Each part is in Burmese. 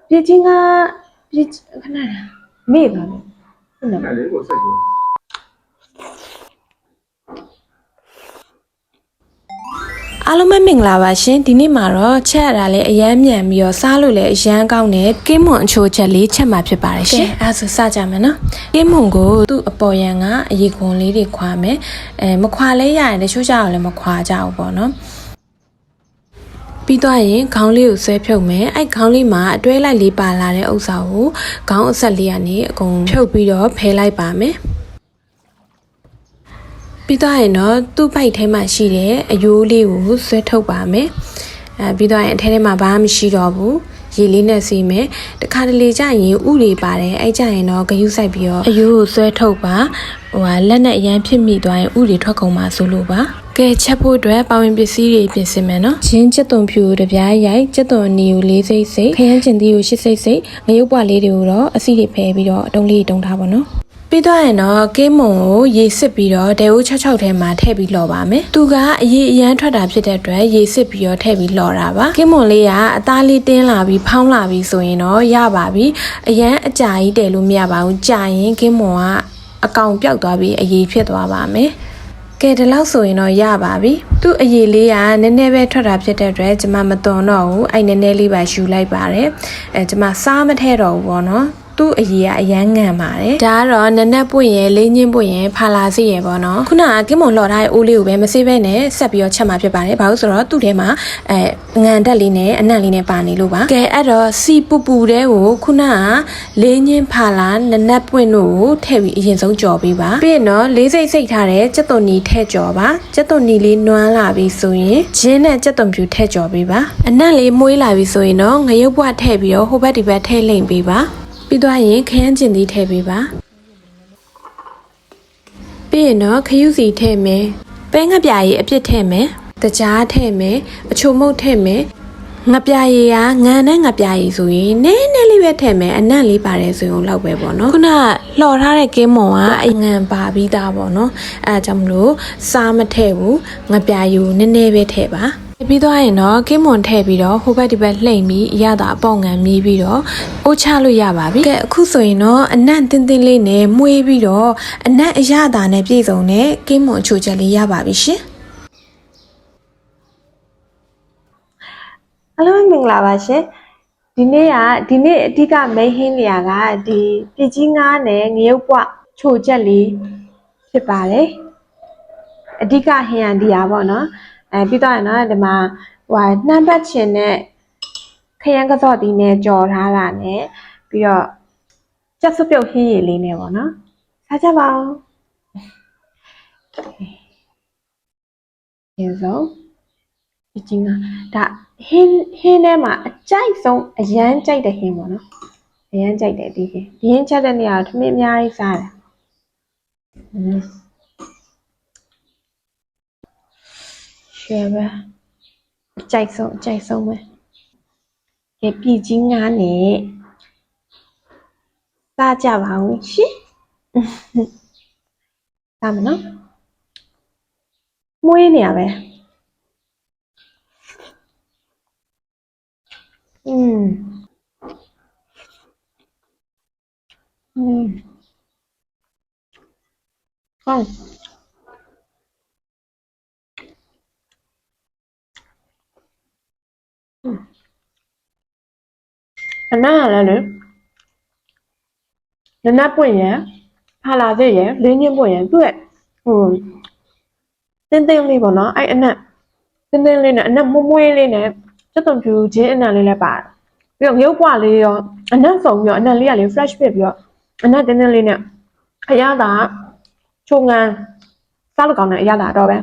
ပြချင်းကခဏမေ့သွားပြီဟုတ်လားလေးကိုစိတ်ကိုအားလုံးပဲမင်္ဂလာပါရှင်ဒီနေ့မှာတော့ချက်ရတာလည်းအရမ်းမြန်ပြီးတော့စားလို့လည်းအရမ်းကောင်းတဲ့ကင်းမွန်အချိုချက်လေးချက်မှာဖြစ်ပါတယ်ရှင်အဲဒါဆိုစကြမယ်နော်ကင်းမွန်ကိုသူ့အပေါ်ရန်ကအရေခွန်လေးတွေခွာမယ်မခွာလဲရရင်တချို့ကြောက်လည်းမခွာကြဘူးပေါ့နော်ပြီးတော့ရင်ခေါင်းလေးကိုဆွဲဖြုတ်မယ်အဲ့ခေါင်းလေးမှာအတွဲလိုက်လေးပါလာတဲ့ဥစ္စာကိုခေါင်းအဆက်လေးကနေအကုန်ဖြုတ်ပြီးတော့ဖယ်လိုက်ပါမယ်ပြီးတော့ရင်တော့သူ့ပိုက်ထဲမှာရှိတဲ့အယိုးလေးကိုဆွဲထုတ်ပါမယ်ပြီးတော့ရင်အထဲထဲမှာဘာမှမရှိတော့ဘူးရေလေးနဲ့စီးမယ်တခါတလေကျရင်ဥတွေပါတယ်အဲ့ကျရင်တော့ဂယုစိုက်ပြီးတော့အယိုးကိုဆွဲထုတ်ပါလက်နဲ့အရန်ဖြစ်မိသွားရင်ဥတွေထွက်ကုန်မှာဆိုလို့ပါကဲချက်ဖို့အတွက်ပါဝင်ပစ္စည်းတွေပြင်ဆင်မယ်နော်ချင်းချက်သွန်ဖြူတပြားရိုက်ချက်သွန်နီကို4စိတ်စိတ်ခရမ်းကျင်သီးကို8စိတ်စိတ်ငရုတ်ပွားလေးတွေကိုတော့အစီတွေဖယ်ပြီးတော့အတုံးလေးတုံးထားပါနော်ပြီးတော့ရင်တော့ကင်းမုံကိုရေစစ်ပြီးတော့ဒဲဦး66ထဲမှာထည့်ပြီးလော်ပါမယ်သူကအရေးအရန်ထွက်တာဖြစ်တဲ့အတွက်ရေစစ်ပြီးတော့ထည့်ပြီးလော်တာပါကင်းမုံလေးကအသားလေးတင်းလာပြီးဖောင်းလာပြီးဆိုရင်တော့ရပါပြီအရန်အကြာကြီးတည်လို့မရပါဘူးကြာရင်ကင်းမုံကအကောင်ပြောက်သွားပြီးအရေးဖြစ်သွားပါမယ်ကဲဒီလောက်ဆိုရင်တော့ရပါပြီသူ့အရေးလေးကနည်းနည်းပဲထွက်တာဖြစ်တဲ့အတွက်ကျွန်မမသွန်တော့ဘူးအဲ့နည်းနည်းလေးပါယူလိုက်ပါတယ်ကျွန်မစားမထဲတော့ဘူးပေါ့နော်သူ့အရေးကအရန်ငံပါတယ်ဒါကတော့နနက်ပွင့်ရယ်လေးညင်းပွင့်ရယ်ဖာလာစီရယ်ပေါ့နော်ခုနကကင်းမုံလော်ထားတဲ့အိုးလေးကိုပဲမစေးပဲနဲ့ဆက်ပြီးတော့ချက်မှာဖြစ်ပါတယ်ဘာလို့ဆိုတော့သူ့ထဲမှာငံတက်လေးနဲ့အနံ့လေးနဲ့ပါနေလို့ပါကဲအဲ့တော့စီပူပူတဲ့ကိုခုနကလေးညင်းဖာလာနနက်ပွင့်တို့ကိုထည့်ပြီးအရင်ဆုံးကြော်ပေးပါပြီးရင်တော့လေးစိတ်စိတ်ထားတဲ့ကြက်သွန်နီထည့်ကြော်ပါကြက်သွန်နီလေးနွမ်းလာပြီဆိုရင်ဂျင်းနဲ့ကြက်သွန်ဖြူထည့်ကြော်ပေးပါအနံ့လေးမွေးလာပြီဆိုရင်တော့ငရုတ်ဘွားထည့်ပြီးတော့ဟိုဘက်ဒီဘက်ထည့်လိမ့်ပေးပါပြီးတော့ရင်ခရမ်းကျင်သီးထည့်ပေးပါပြီးရင်တော့ခရုစီထည့်မယ်ပဲငပြာရည်အပြစ်ထည့်မယ်တကြားထည့်မယ်အချိုမုတ်ထည့်မယ်ငပြာရည်ကငံနဲ့ငပြာရည်ဆိုရင်နည်းနည်းလေးပဲထည့်မယ်အနံ့လေးပါတယ်ဆိုရင်လောက်ပဲပေါ့နော်ခုနလှော်ထားတဲ့ကင်းမုံကအငံပါပြီးသားပေါ့နော်အဲဒါကြောင့်မလို့စားမထည့်ဘူးငပြာရည်ကိုနည်းနည်းပဲထည့်ပါပြီးတော့ရင်တော့ကင်းမွန်ထည့်ပြီးတော့ဟိုဘက်ဒီဘက်လှိမ့်ပြီးအရသာအပေါငံမြည်ပြီးတော့အိုးချလို့ရပါပြီကဲအခုဆိုရင်တော့အနံ့တင်းတင်းလေးနဲ့မှုေးပြီးတော့အနံ့အရသာနဲ့ပြည့်စုံတဲ့ကင်းမွန်အချိုချက်လေးရပါပြီရှင်အားလုံးမင်္ဂလာပါရှင်ဒီနေ့အဓိကမိတ်ဟင်းနေရာကဒီပြကြီးငါးနဲ့ငရုတ်ပွချိုချက်လေးဖြစ်ပါတယ်အဓိကဟင်းရဒီဟာပေါ့နော်ပြီးတော့နော်ဒီမှာနှမ်းပတ်ချင်နဲ့ခရမ်းကစော့တီးနဲ့ကြော်ထားတာနဲ့ပြီးတော့ကြက်စွပ်ပြုတ်ဟင်းရည်လေးနဲ့ပေါ့နော်စားကြပါဦးဒီဆုံးပြကြီးငါးဒါဟင်းထဲမှာအကြိုက်ဆုံးအရန်ကြိုက်တဲ့ဟင်းပေါ့နော်အရန်ကြိုက်တယ်ဒီဟင်းချက်တဲ့နေရာထမင်းအများကြီးစားတယ်ရှယ်ပဲအကြိုက်ဆုံးပဲဒီပြည်ကြီးငါးနဲ့စားကြပါဦးရှင်စားမနော်မွေးနေရပဲဟုတ်အနားလည်းလေနနက်ပွင့်ရယ်ဖာလာသေးရယ်လင်းချင်းပွင့်ရယ်သူ့ရဲ့တင်းတင်းလေးပေါ့နော်အဲ့အနက်တင်းတင်းလေးနဲ့အနက်မွေးလေးနဲ့စက်သွန်ဖြူချင်းအနက်လေးလည်းပါတယ်ပြီးတော့ငရုတ်ပွားလေးရောအနက်စုံပြီးတော့အနက်လေးကလေ fresh ဖြစ်ပြီးတော့အနက်တင်းတင်းလေးနဲ့အရသာချုံငံစားလို့ကောင်းတဲ့အရသာတော့ပဲ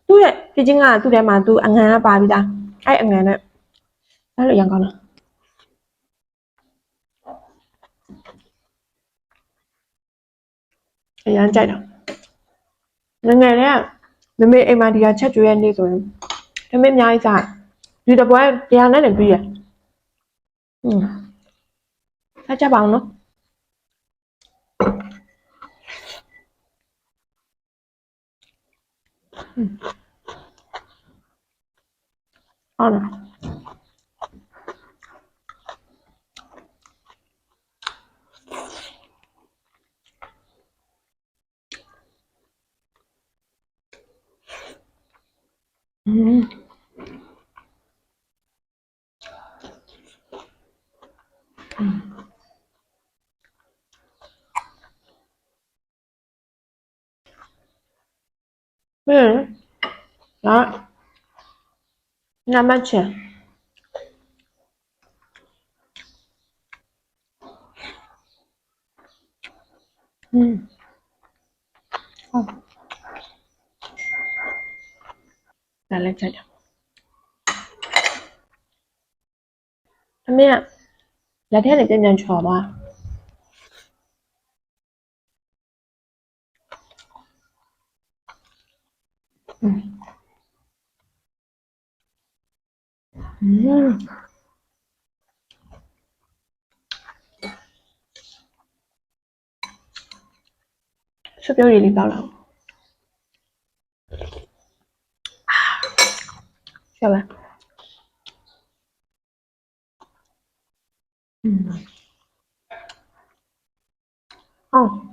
သူ့ရဲ့ပြချင်းကသူ့ထဲမှာသူအငံကပါပြီးသားအဲ့အငံနဲ့စားလို့ရအောင်ကောင်းလားအရန်ကြိုက်တာငယ်လေးကမမေအိမ်မှာဒီကချက်ကျွေးရနေဆိုရင်တမင်းအများကြီးစားဒီတပွဲတရားနဲ့ပြီးရစားကြပါအောင်နော်ဟုတ်လား đó năm bát chè là lên chạy mẹ là thế này cho nhân trò ba súp béo gì bao lâu chào bạn không